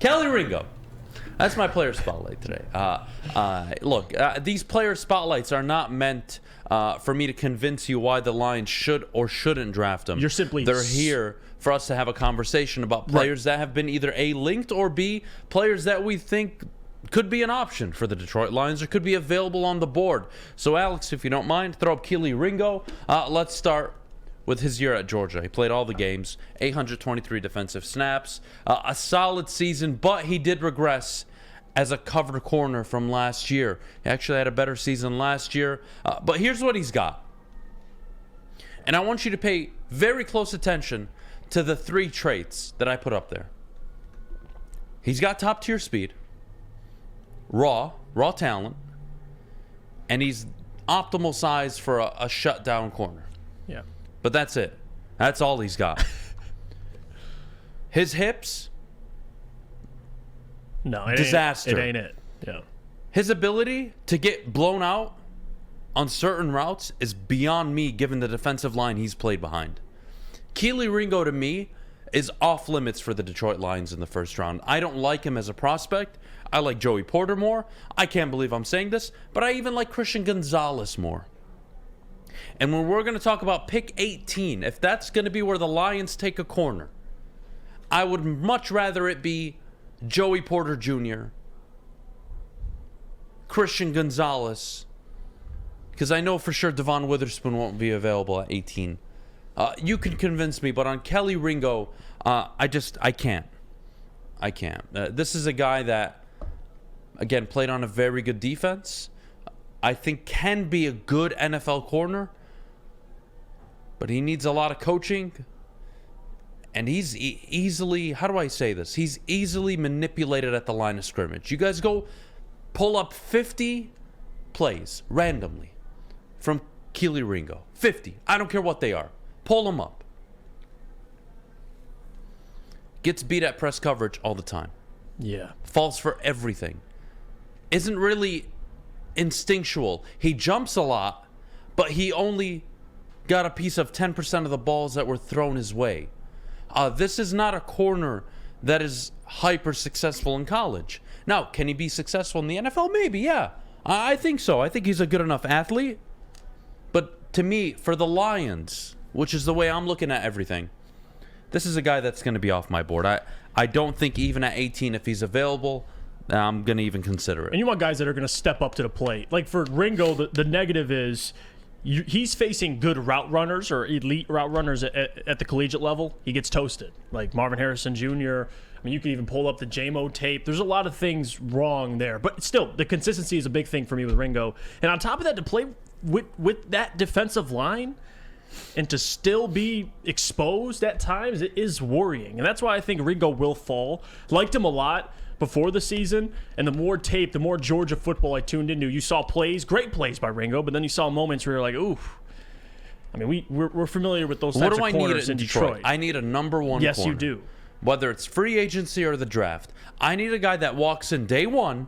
Kelee Ringo. That's my player spotlight today. Look, these player spotlights are not meant for me to convince you why the Lions should or shouldn't draft them. They're here for us to have a conversation about players that have been either A, linked, or B, players that we think could be an option for the Detroit Lions or could be available on the board. So, Alex, if you don't mind, throw up Kelee Ringo. Let's start with his year at Georgia. He played all the games, 823 defensive snaps, a solid season, but he did regress as a cover corner from last year. He actually had a better season last year, but here's what he's got. And I want you to pay very close attention to the 3 traits that I put up there. He's got top-tier speed, raw talent, and he's optimal size for a shutdown corner. Yeah. But that's it. That's all he's got. His hips, disaster. It ain't it. Yeah. His ability to get blown out on certain routes is beyond me given the defensive line he's played behind. Kelee Ringo, to me, is off limits for the Detroit Lions in the first round. I don't like him as a prospect. I like Joey Porter more. I can't believe I'm saying this, but I even like Christian Gonzalez more. And when we're going to talk about pick 18, if that's going to be where the Lions take a corner, I would much rather it be Joey Porter Jr., Christian Gonzalez, because I know for sure Devon Witherspoon won't be available at 18. You can convince me, but on Kelee Ringo, I can't. This is a guy that, again, played on a very good defense. I think can be a good NFL corner, but he needs a lot of coaching. And he's easily, how do I say this? He's easily manipulated at the line of scrimmage. You guys go pull up 50 plays randomly from Kelee Ringo. 50. I don't care what they are. Pull them up. Gets beat at press coverage all the time. Yeah. Falls for everything. Isn't really instinctual. He jumps a lot, but he only got a piece of 10% of the balls that were thrown his way. This is not a corner that is hyper successful in college. Now, can he be successful in the NFL? Maybe, yeah. I think so. I think he's a good enough athlete. But to me, for the Lions, which is the way I'm looking at everything, this is a guy that's going to be off my board. I don't think even at 18, if he's available, I'm going to even consider it. And you want guys that are going to step up to the plate. Like for Ringo, the negative is he's facing good route runners or elite route runners at the collegiate level. He gets toasted. Like Marvin Harrison Jr. I mean, you can even pull up the JMO tape. There's a lot of things wrong there. But still, the consistency is a big thing for me with Ringo. And on top of that, to play with that defensive line and to still be exposed at times, it is worrying. And that's why I think Ringo will fall. Liked him a lot before the season, and the more tape, the more Georgia football I tuned into, you saw plays, great plays by Ringo, but then you saw moments where you're like, ooh. I mean, we're familiar with those types of corners in Detroit. I need a number one Yes, corner. you do. Whether it's free agency or the draft. I need a guy that walks in day one,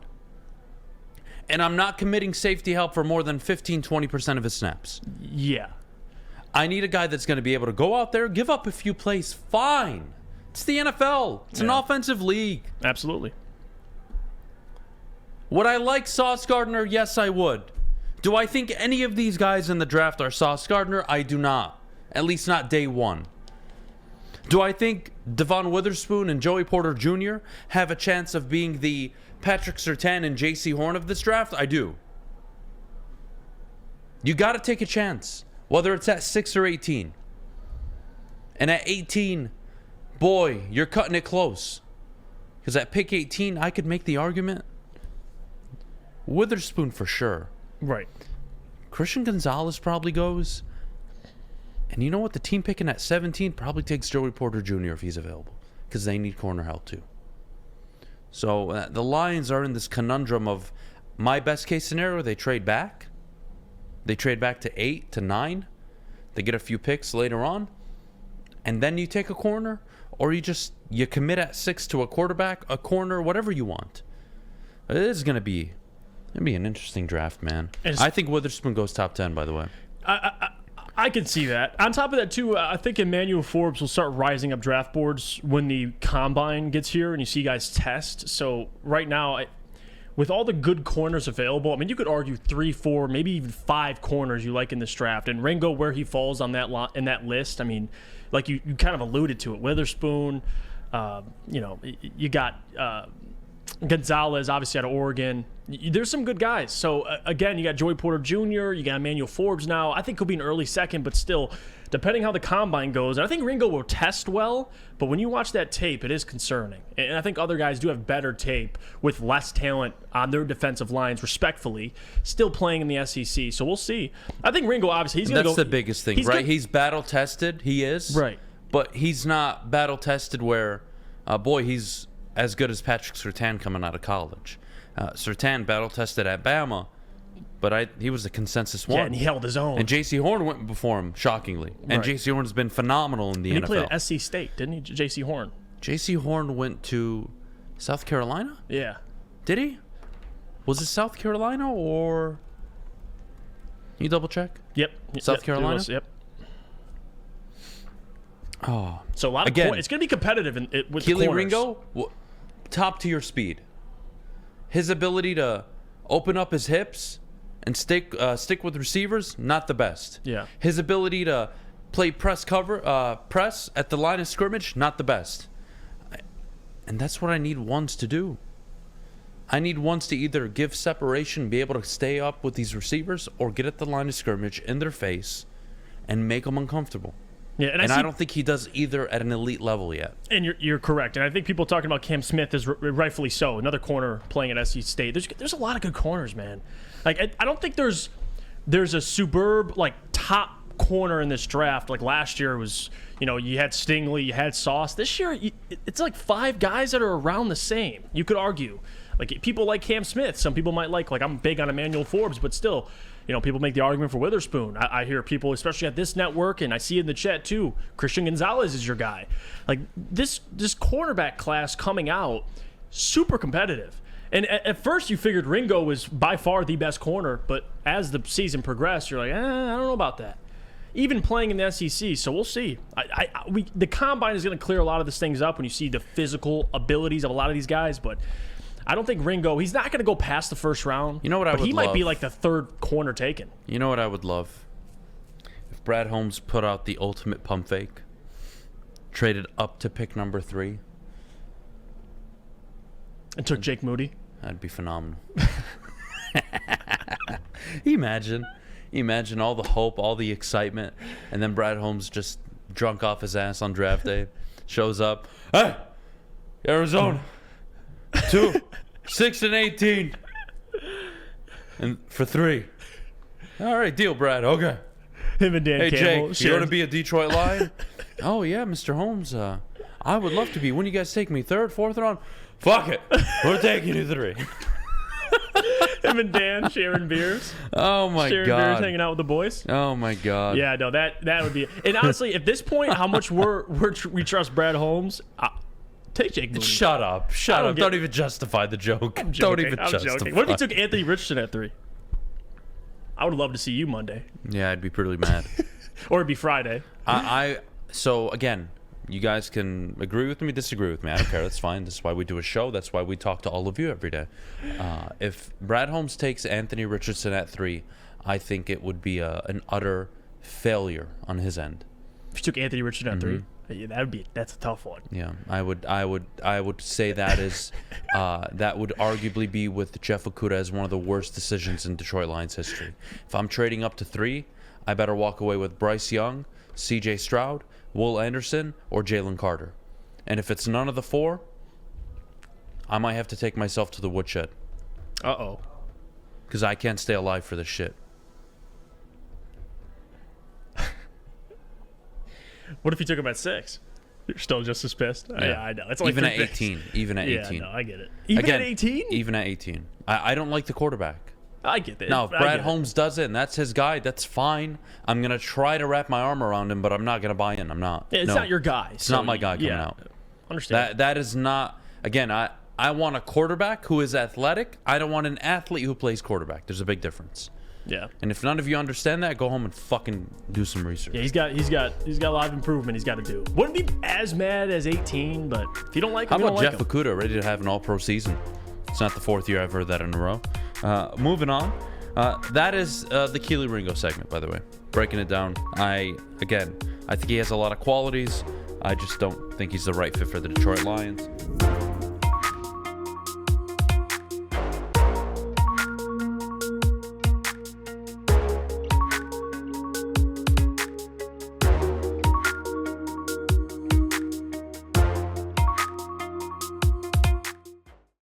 and I'm not committing safety help for more than 15, 20% of his snaps. Yeah. I need a guy that's going to be able to go out there, give up a few plays, fine. It's the NFL. It's an offensive league. Absolutely. Would I like Sauce Gardner? Yes, I would. Do I think any of these guys in the draft are Sauce Gardner? I do not. At least not day one. Do I think Devon Witherspoon and Joey Porter Jr. have a chance of being the Patrick Surtain and J.C. Horn of this draft? I do. You got to take a chance, whether it's at 6 or 18. And at 18, boy, you're cutting it close. Because at pick 18, I could make the argument. Witherspoon for sure. Right. Christian Gonzalez probably goes. And you know what? The team picking at 17 probably takes Joey Porter Jr. if he's available. Because they need corner help too. So the Lions are in this conundrum of my best case scenario, they trade back. They trade back to 8 to 9. They get a few picks later on. And then you take a corner. Or you commit at 6 to a quarterback, a corner, whatever you want. It is going to be an interesting draft, man. I think Witherspoon goes top 10, by the way. I can see that. On top of that, too, I think Emmanuel Forbes will start rising up draft boards when the combine gets here and you see guys test. So right now, with all the good corners available, I mean, you could argue 3, 4, maybe even 5 corners you like in this draft. And Ringo, where he falls on that in that list, I mean, like you kind of alluded to it. Witherspoon, you got Gonzalez, obviously out of Oregon. There's some good guys. So, again, you got Joey Porter Jr., you got Emmanuel Forbes now. I think he'll be an early second, but still, depending how the combine goes, and I think Ringo will test well, but when you watch that tape, it is concerning. And I think other guys do have better tape with less talent on their defensive lines, respectfully, still playing in the SEC. So we'll see. I think Ringo, obviously, he's going to go. That's the biggest thing, right? He's battle-tested. He is. Right. But he's not battle-tested where, he's as good as Patrick Surtain coming out of college. Surtain battle-tested at Bama, but he was the consensus one. Yeah, and he held his own. And J.C. Horn went before him, shockingly. And J.C. Horn has been phenomenal in the NFL. He played at SC State, didn't he, J.C. Horn? J.C. Horn went to South Carolina? Yeah. Did he? Was it South Carolina or... Can you double-check? Yep. South Carolina? Yep. Oh. So a lot of it's going to be competitive with Kelee the corners. Ringo, top-tier speed. His ability to open up his hips and stick with receivers, not the best. Yeah. His ability to play press at the line of scrimmage, not the best. And that's what I need ones to do. I need ones to either give separation, be able to stay up with these receivers, or get at the line of scrimmage in their face and make them uncomfortable. Yeah, and I don't think he does either at an elite level yet. And you're correct. And I think people talking about Cam Smith is rightfully so. Another corner playing at SC State. There's a lot of good corners, man. Like I don't think there's a superb top corner in this draft. Like last year was, you had Stingley, you had Sauce. This year it's like 5 guys that are around the same. You could argue. Like people like Cam Smith. Some people might like I'm big on Emmanuel Forbes, but still. People make the argument for Witherspoon. I hear people, especially at this network, and I see in the chat too, Christian Gonzalez is your guy. Like this cornerback class coming out, super competitive. And at first you figured Ringo was by far the best corner, but as the season progressed, you're like, I don't know about that. Even playing in the SEC, so we'll see. The combine is going to clear a lot of these things up when you see the physical abilities of a lot of these guys, but I don't think Ringo, he's not going to go past the first round. You know what I would love? But he might be like the 3rd corner taken. You know what I would love? If Brad Holmes put out the ultimate pump fake, traded up to pick number 3. And took Jake Moody? That'd be phenomenal. Imagine all the hope, all the excitement, and then Brad Holmes just drunk off his ass on draft day, shows up. Hey, Arizona. 2, 6 and 18, and for 3. All right, deal, Brad. Okay. Him and Dan Campbell. Jake, you want to be a Detroit Lion? Oh yeah, Mr. Holmes. I would love to be. When you guys take me 3rd, 4th round? Fuck it, we're taking you 3. Him and Dan sharing beers. Oh my sharing god. Sharing beers, hanging out with the boys. Oh my god. Yeah, no, that would be. And honestly, at this point, how much we trust Brad Holmes. Take Jake Moody. Shut up. Don't even justify the joke. Don't even justify. What if he took Anthony Richardson at 3? I would love to see you Monday. Yeah, I'd be pretty mad. Or it'd be Friday. So, again, you guys can agree with me, disagree with me. I don't care. That's fine. That's why we do a show. That's why we talk to all of you every day. If Brad Holmes takes Anthony Richardson at 3, I think it would be an utter failure on his end. If you took Anthony Richardson at 3? Yeah, that's a tough one. Yeah, I would say that is that would arguably be with Jeff Okudah as one of the worst decisions in Detroit Lions history. If I'm trading up to 3, I better walk away with Bryce Young, C.J. Stroud, Will Anderson, or Jalen Carter. And if it's none of the 4, I might have to take myself to the woodshed. Uh-oh. Because I can't stay alive for this shit. What if you took him at 6? You're still just as pissed. Yeah, I know. It's only even at 18. Even at 18. Yeah, no, I get it. Even at 18? Even at 18. I don't like the quarterback. I get that. Now, if Brad Holmes does it and that's his guy, that's fine. I'm going to try to wrap my arm around him, but I'm not going to buy in. I'm not. Yeah, it's not your guy. It's not my guy coming out. Understand. That is not... Again, I want a quarterback who is athletic. I don't want an athlete who plays quarterback. There's a big difference. Yeah. And if none of you understand that, go home and fucking do some research. Yeah, he's got a lot of improvement he's got to do. Wouldn't be as mad as 18, but if you don't like him, how about Jeff Okudah ready to have an All-Pro season? It's not the 4th year I've heard that in a row. Moving on. That is the Kelee Ringo segment, by the way. Breaking it down. I think he has a lot of qualities. I just don't think he's the right fit for the Detroit Lions.